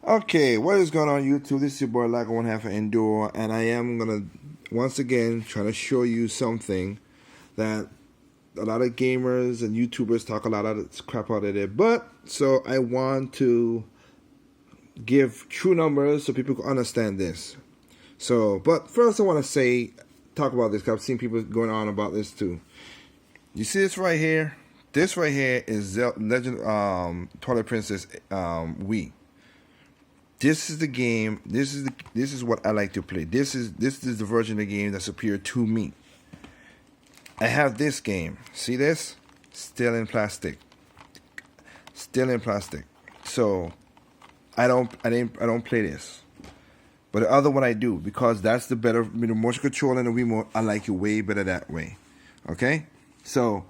Okay, what is going on YouTube? This is your boy Lago One Half of Endure, and I am gonna once again try to show you something that a lot of gamers and YouTubers talk a lot of crap out of it. But so I want to give true numbers so people can understand this. So, but first I want to talk about this because I've seen people going on about this too. You see this right here? This right here is Legend Twilight Princess Wii. This is the game. This is what I like to play. This is the version of the game that's superior to me. I have this game. See this? Still in plastic. Still in plastic. So I don't play this. But the other one I do because that's the better motion control and the remote. I like it way better that way. Okay? So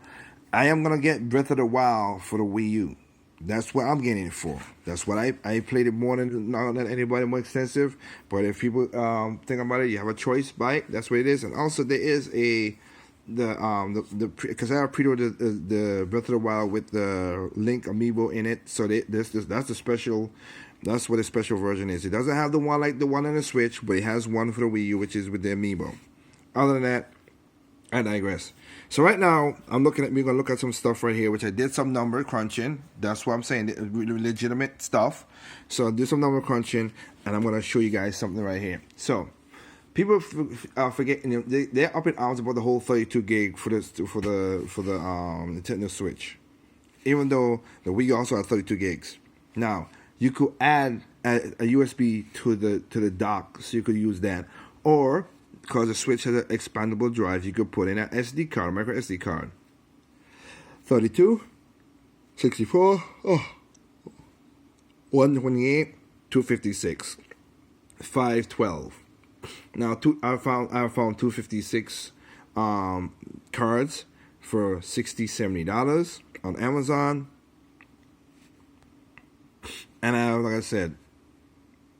I am gonna get Breath of the Wild for the Wii U. That's what I'm getting it for. That's what I played it more than anybody more extensive. But if people think about it, you have a choice. Buy it. That's what it is. And also there is because I have pre-ordered the Breath of the Wild with the Link amiibo in it. So that's the special. That's what the special version is. It doesn't have the one like the one on the Switch, but it has one for the Wii U, which is with the amiibo. Other than that, I digress. So right now, we're going to look at some stuff right here, which I did some number crunching. That's what I'm saying, legitimate stuff. So I did some number crunching, and I'm going to show you guys something right here. So people forget, they're up in arms about the whole 32 gig for the Nintendo Switch, even though the Wii also has 32 gigs. Now you could add a USB to the dock, so you could use that, or because the Switch has an expandable drive, you could put in an SD card, micro SD card. 32, 64, 128, 256, 512. Now I found 256 cards for $60, $70 on Amazon. And like I said,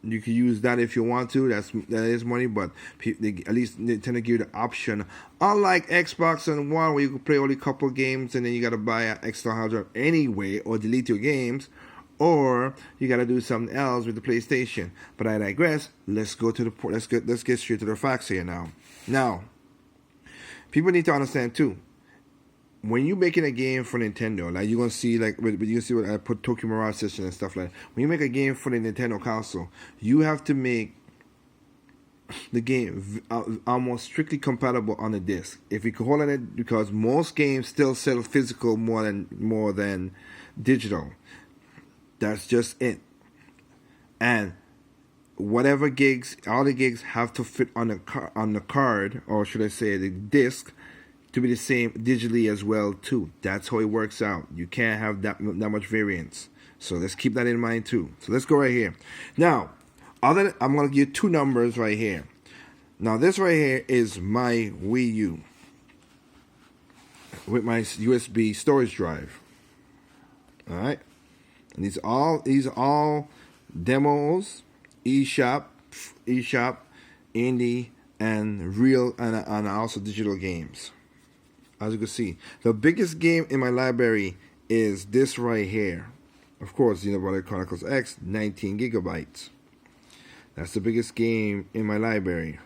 you can use that if you want to. That is money, but at least Nintendo give you the option. Unlike Xbox and One, where you can play only a couple games and then you gotta buy an extra hard drive anyway, or delete your games, or you gotta do something else with the PlayStation. But I digress. Let's go to the point. Let's get straight to the facts here now. Now, people need to understand too. When you're making a game for Nintendo, like you're gonna see, like you see what I put Tokyo Mirage Session and stuff like that. When you make a game for the Nintendo console, you have to make the game almost strictly compatible on the disc. If you can hold on it, because most games still sell physical more than digital. That's just it. And whatever gigs, all the gigs have to fit on the card, or should I say the disc, to be the same digitally as well too. That's how it works out. You can't have that much variance. So let's keep that in mind too. So let's go right here. Now, I'm gonna give you two numbers right here. Now this right here is my Wii U with my USB storage drive. All right, and these are all demos, eShop, indie, and real, and also digital games. As you can see, the biggest game in my library is this right here. Of course, Xenoblade Chronicles X, 19 gigabytes. That's the biggest game in my library.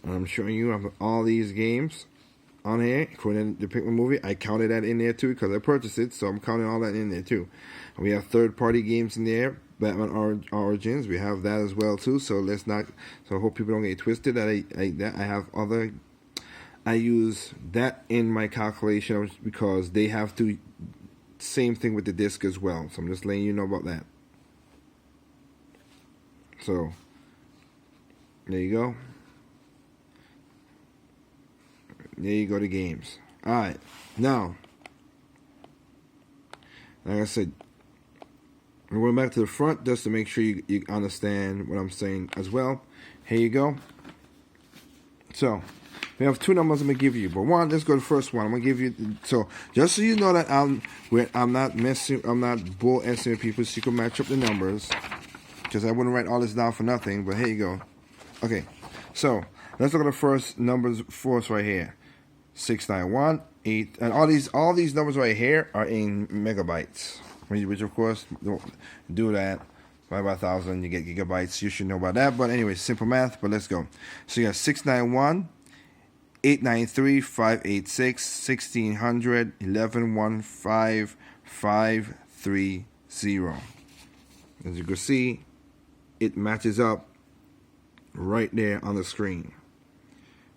And I'm showing you all these games on here, including the Pikmin movie. I counted that in there too because I purchased it, so I'm counting all that in there too. And we have third-party games in there. Batman Origins, we have that as well too. So let's not. So I hope people don't get twisted. I use that in my calculation because they have to. Same thing with the disc as well. So I'm just letting you know about that. So there you go. There you go. The games. All right. Now, like I said. We're going back to the front just to make sure you understand what I'm saying as well. Here you go. So, we have two numbers I'm going to give you. But one, let's go to the first one. I'm going to give you... So, just so you know that I'm not bull essing with people, so you can match up the numbers. Because I wouldn't write all this down for nothing. But here you go. Okay. So, let's look at the first numbers for us right here. 691, 8... And all these numbers right here are in megabytes. which of course do that. By 1,000, you get gigabytes. You should know about that. But anyway, simple math. But let's go. So you got 691, 893, 586, 1600, 1115, 530. As you can see, it matches up right there on the screen.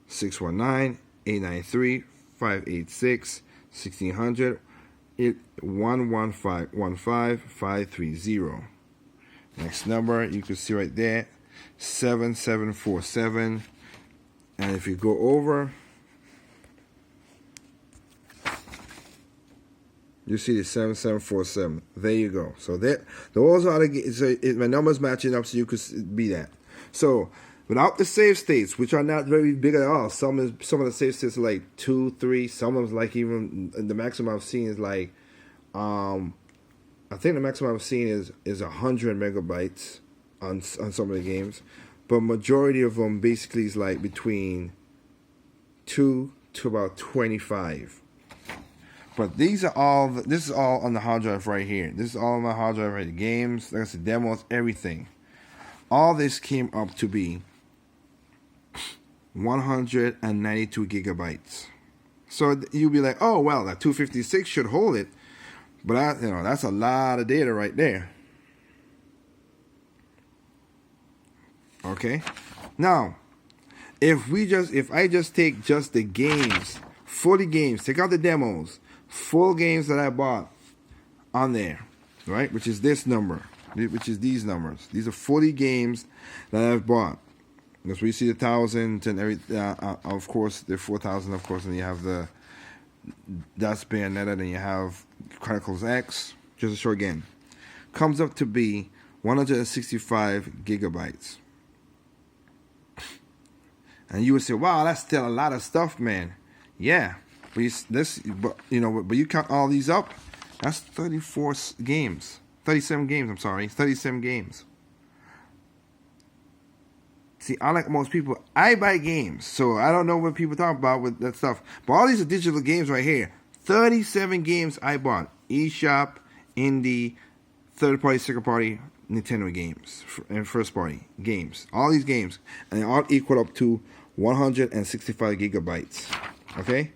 619, 893, 586, 1600, 1115, 530. Next number you can see right there, 7747. And if you go over, you see the 7747. There you go. So those are my numbers matching up, so you could be that. So without the save states, which are not very big at all, some of the save states are like 2, 3. Some of them like even the maximum I've seen is like I think the maximum I've seen is 100 megabytes on some of the games, but majority of them basically is like between 2 to about 25. But this is all on the hard drive right here. This is all on my hard drive right here. Games, like I said, demos, everything. All this came up to be 192 gigabytes. So you'll be like, oh well, that 256 should hold it. But that's a lot of data right there. Okay. Now, if I just take just the games, 40 games, take out the demos, full games that I bought on there, right? Which is this number, which is these numbers. These are 40 games that I've bought. That's where you see the 1,000 and every. Of course, the 4,000. Of course, and you have that's Bayonetta, and you have Chronicles X, just a short game. Comes up to be 165 gigabytes. And you would say, wow, that's still a lot of stuff, man. Yeah. But you count all these up, that's 37 games, I'm sorry. 37 games. See, unlike most people, I buy games, so I don't know what people talk about with that stuff. But all these are digital games right here. 37 games I bought. eShop, indie, third party, second party, Nintendo games, and first party games. All these games, and they all equal up to 165 gigabytes. Okay?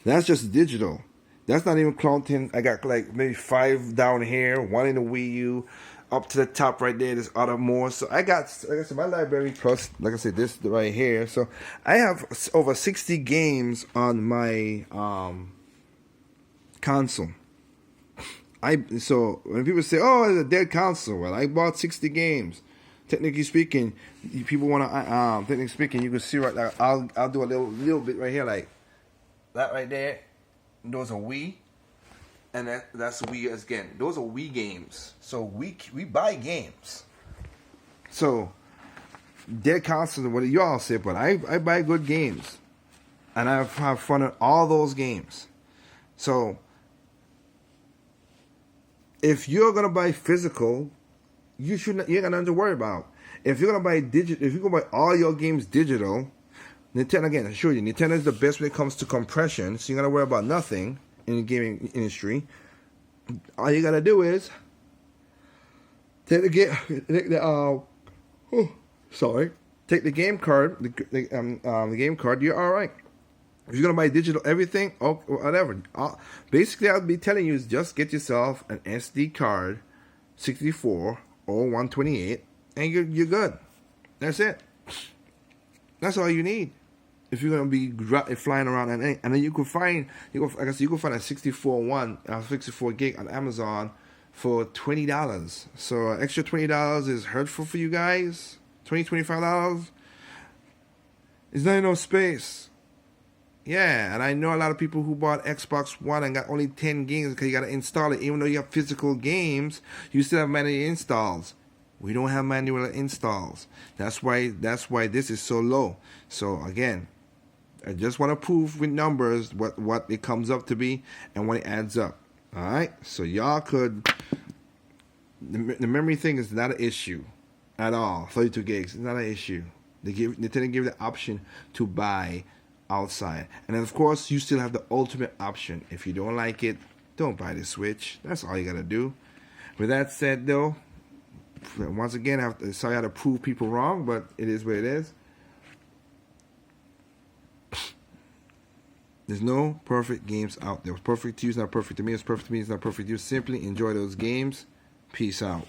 That's just digital. That's not even counting. I got like maybe 5 down here, 1 in the Wii U. Up to the top right there, there's other more. So I got, like I said, my library plus, like I said, this right here. So I have over 60 games on my console. So when people say, "Oh, it's a dead console," well, I bought 60 games. Technically speaking, people want to. Technically speaking, you can see right now. I'll do a little bit right here, like that right there. Those are Wii. And that's Wii again. Those are Wii games. So we buy games. So dead consoles, what do you all say? But I buy good games, and I have fun at all those games. So if you're gonna buy physical, you got nothing to worry about. If you're gonna buy digital, if you're gonna buy all your games digital, Nintendo again, I assure you, Nintendo is the best when it comes to compression. So you're gonna worry about nothing in the gaming industry. All you gotta do is take the game card, the game card. You're all right. If you're gonna buy digital everything, or whatever, basically I'll be telling you is just get yourself an SD card, 64 or 128, and you're good. That's it. That's all you need. If you're gonna be flying around, and then you can find a 64 gig on Amazon for $20. So extra $20 is hurtful for you guys. $25. It's not enough space. Yeah, and I know a lot of people who bought Xbox One and got only 10 games because you gotta install it. Even though you have physical games, you still have manual installs. We don't have manual installs. That's why this is so low. So again, I just want to prove with numbers what it comes up to be and what it adds up. All right? So y'all could... The memory thing is not an issue at all. 32 gigs is not an issue. Nintendo give the option to buy outside. And then, of course, you still have the ultimate option. If you don't like it, don't buy the Switch. That's all you got to do. With that said, though, once again, sorry I have to prove people wrong, but it is what it is. There's no perfect games out there. Perfect to you is not perfect to me. It's perfect to me. It's not perfect to you. Simply enjoy those games. Peace out.